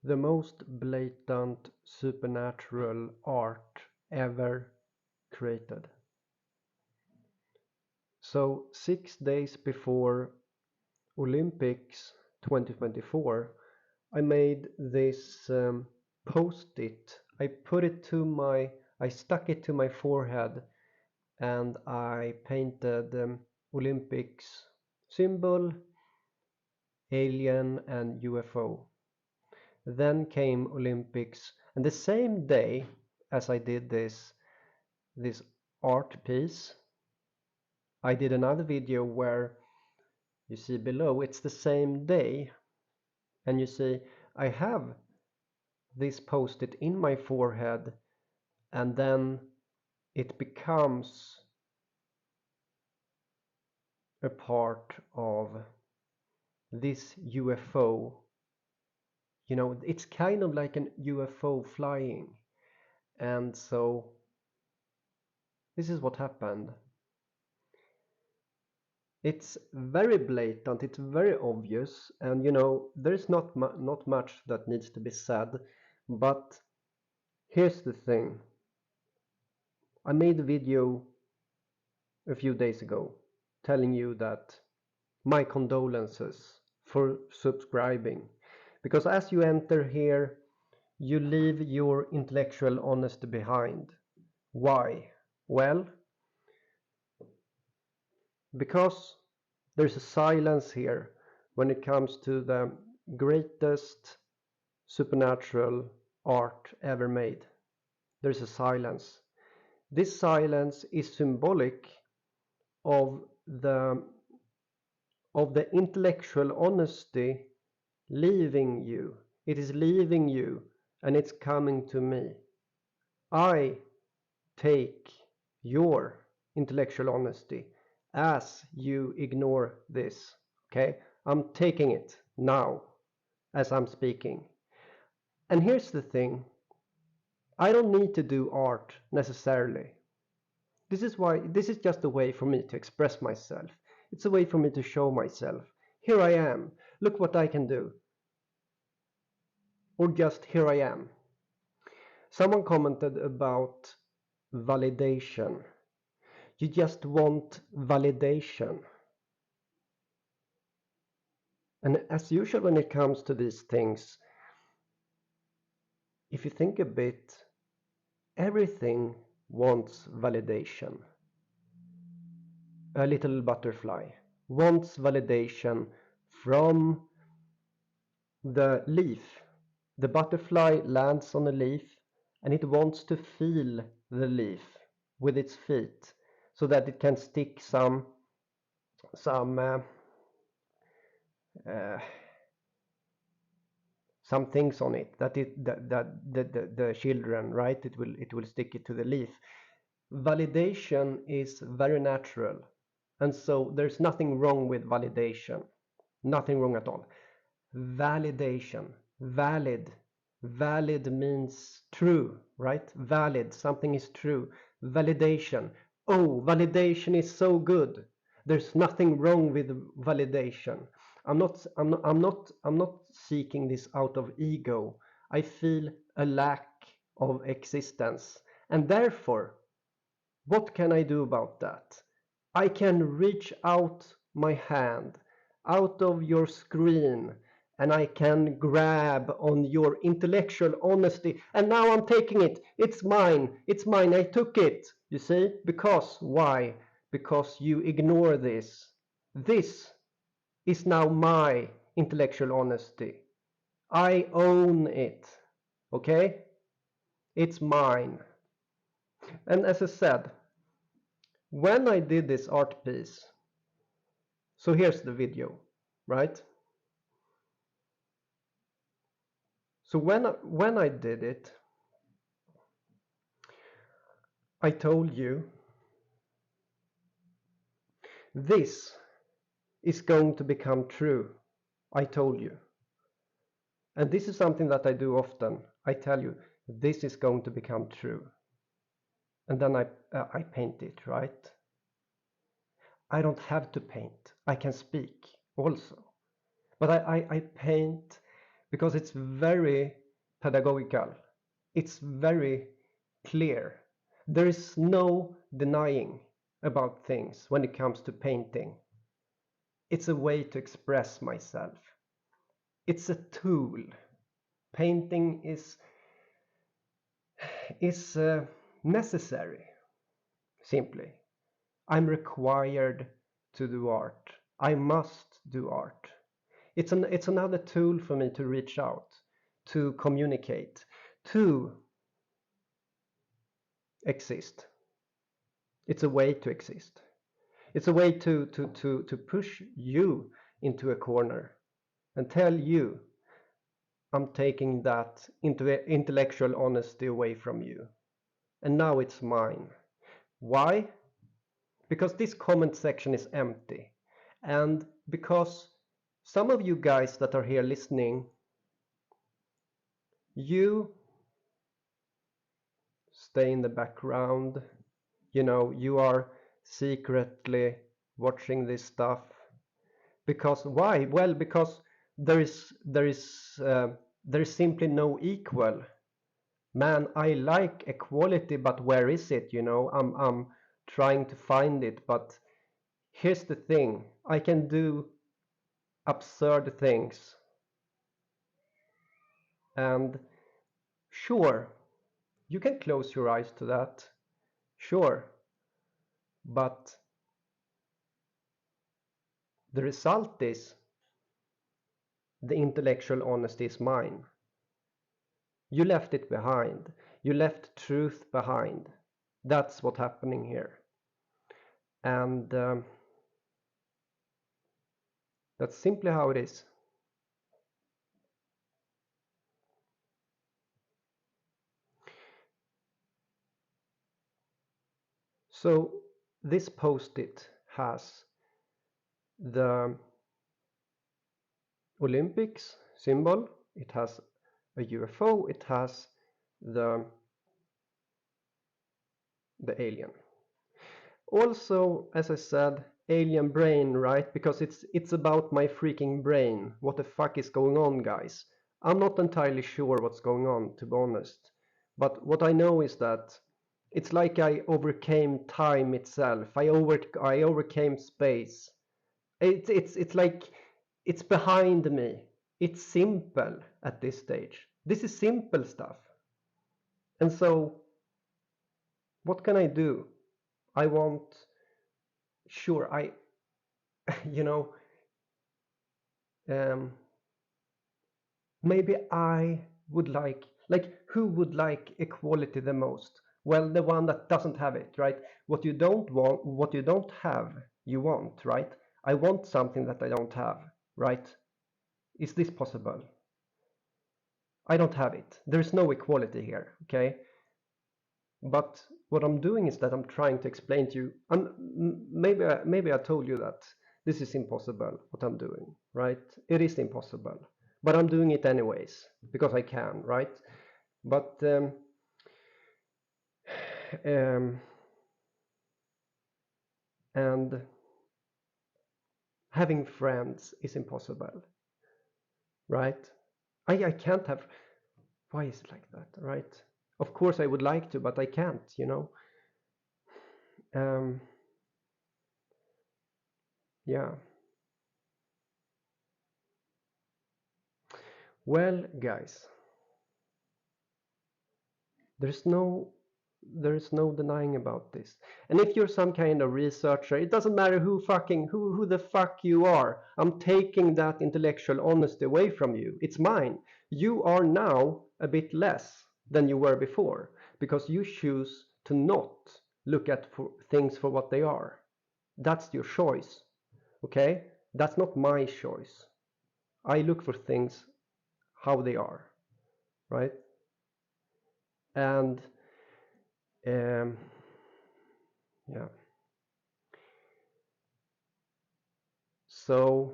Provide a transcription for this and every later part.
The most blatant supernatural art ever created. So 6 days before Olympics 2024, I made this post-it. I stuck it to my forehead and I painted Olympics symbol, alien and UFO. Then came Olympics, and the same day as I did this art piece, I did another video where you see below it's the same day, and you see I have this post-it in my forehead, and then it becomes a part of this UFO. You know, it's kind of like an UFO flying. And so this is what happened. It's very blatant, it's very obvious, and you know, there's not much that needs to be said, but here's the thing. I made a video a few days ago telling you that my condolences for subscribing, because as you enter here, you leave your intellectual honesty behind. Why? Well, because there's a silence here when it comes to the greatest supernatural art ever made. There's a silence. This silence is symbolic of the intellectual honesty leaving you. It is leaving you and it's coming to me. I take your intellectual honesty as you ignore this. Okay? I'm taking it now as I'm speaking. And here's the thing. I don't need to do art necessarily. This is just a way for me to express myself. It's a way for me to show myself. Here I am. Look what I can do. Or just here I am. Someone commented about validation. You just want validation. And as usual when it comes to these things, if you think a bit, everything wants validation. A little butterfly wants validation from the leaf. The butterfly lands on a leaf and it wants to feel the leaf with its feet so that it can stick some things on it that the children, right, it will stick it to the leaf. Validation is very natural, and so there's nothing wrong with validation, nothing wrong at all. Validation, valid means true, right? Valid, something is true. Validation, oh, validation is so good. There's nothing wrong with validation. I'm not seeking this out of ego. I feel a lack of existence, and therefore what can I do about that? I can reach out my hand out of your screen and I can grab on your intellectual honesty, and now I'm taking it. It's mine. It's mine. I took it. You see? Because why? Because you ignore this. This is now my intellectual honesty. I own it. Okay? It's mine. And as I said, when I did this art piece, so here's the video, right? So when I did it, I told you this is going to become true. I told you. And this is something that I do often. I tell you, this is going to become true. And then I paint it, right? I don't have to paint. I can speak also. But I paint because it's very pedagogical. It's very clear. There is no denying about things when it comes to painting. It's a way to express myself. It's a tool. Painting is necessary, simply. I'm required to do art. I must do art. It's another tool for me to reach out, to communicate, to exist. It's a way to exist. It's a way to push you into a corner and tell you, I'm taking that intellectual honesty away from you. And now it's mine. Why? Because this comment section is empty. And because some of you guys that are here listening, you stay in the background. You know, you are secretly watching this stuff. Because why? Well, because there is simply no equal. Man, I like equality, but where is it? You know, I'm trying to find it, but here's the thing: I can do absurd things, and sure, you can close your eyes to that, sure, but the result is the intellectual honesty is mine. You left it behind. You left truth behind. That's what's happening here. And that's simply how it is. So this post-it has the Olympics symbol, it has a UFO, it has the alien. Also, as I said, alien brain, right? Because it's about my freaking brain. What the fuck is going on, guys? I'm not entirely sure what's going on, to be honest. But what I know is that it's like I overcame time itself. I overcame space. It's like it's behind me. It's simple at this stage. This is simple stuff. And so what can I do? I want, sure, you know, um, maybe I would like, who would like equality the most? Well, the one that doesn't have it, right? What you don't want, what you don't have, you want, right? I want something that I don't have, right? Is this possible? I don't have it. There's no equality here, okay? But what I'm doing is that I'm trying to explain to you, maybe I told you that this is impossible, what I'm doing, right? It is impossible, but I'm doing it anyways, because I can, right? But and having friends is impossible, right? I can't have, why is it like that, right? Of course I would like to, but I can't, you know? Yeah. Well, guys, there's no denying about this. And if you're some kind of researcher, it doesn't matter who the fuck you are. I'm taking that intellectual honesty away from you. It's mine. You are now a bit less than you were before because you choose to not look at things for what they are. That's your choice. Okay? That's not my choice. I look for things how they are, right? And yeah. So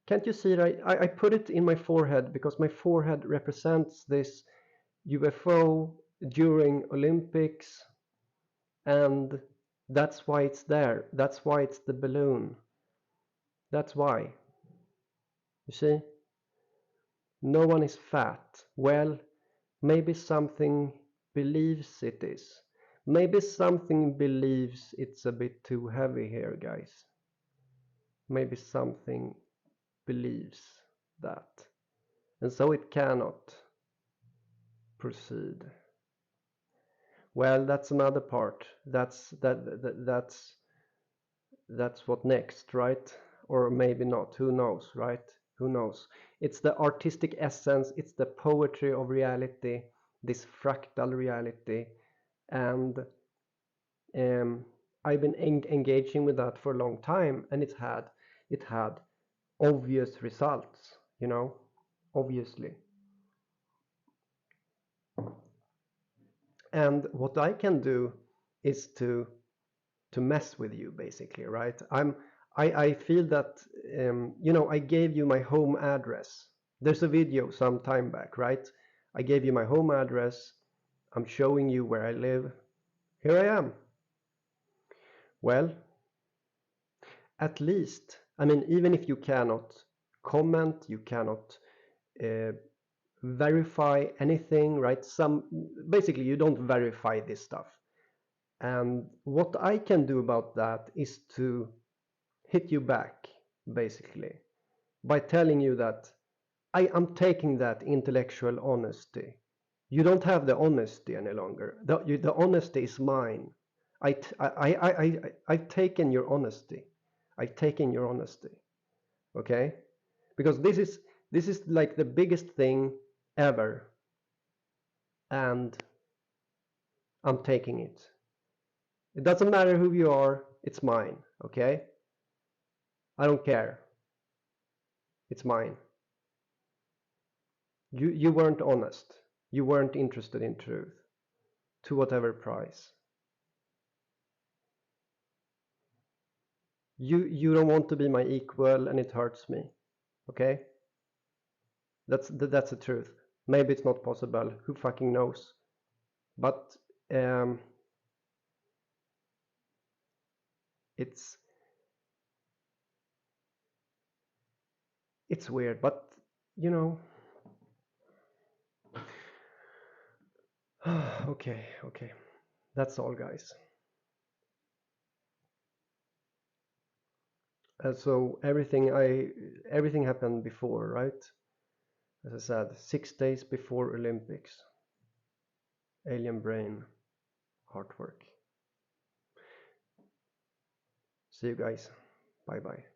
can't you see that I put it in my forehead because my forehead represents this UFO during Olympics, and that's why it's there. That's why it's the balloon. That's why. You see? No one is fat. Well, maybe something believes it is. Maybe something believes it's a bit too heavy here, guys. Maybe something believes that. And so it cannot proceed. Well, that's another part. That's what next, right? Or maybe not. Who knows, right? Who knows? It's the artistic essence, it's the poetry of reality, this fractal reality. And I've been engaging with that for a long time, and it had obvious results, obviously. And what I can do is to mess with you, basically, right? I feel that I gave you my home address. There's a video some time back, right? I gave you my home address. I'm showing you where I live. Here I am. Well, at least, I mean, even if you cannot comment, you cannot uh, verify anything, right? Basically, you don't verify this stuff. And what I can do about that is to hit you back, basically, by telling you that I am taking that intellectual honesty. You don't have the honesty any longer. The honesty is mine. I've taken your honesty. I've taken your honesty. Okay? Because this is like the biggest thing ever, and I'm taking it. It doesn't matter who you are, it's mine. Okay? I don't care. It's mine. You weren't honest. You weren't interested in truth, to whatever price. You don't want to be my equal, and it hurts me. Okay? That's the truth. Maybe it's not possible. Who fucking knows? But um, it's it's weird. But you know. Okay. That's all, guys. So everything happened before, right? As I said, 6 days before Olympics. Alien brain, artwork. See you guys. Bye bye.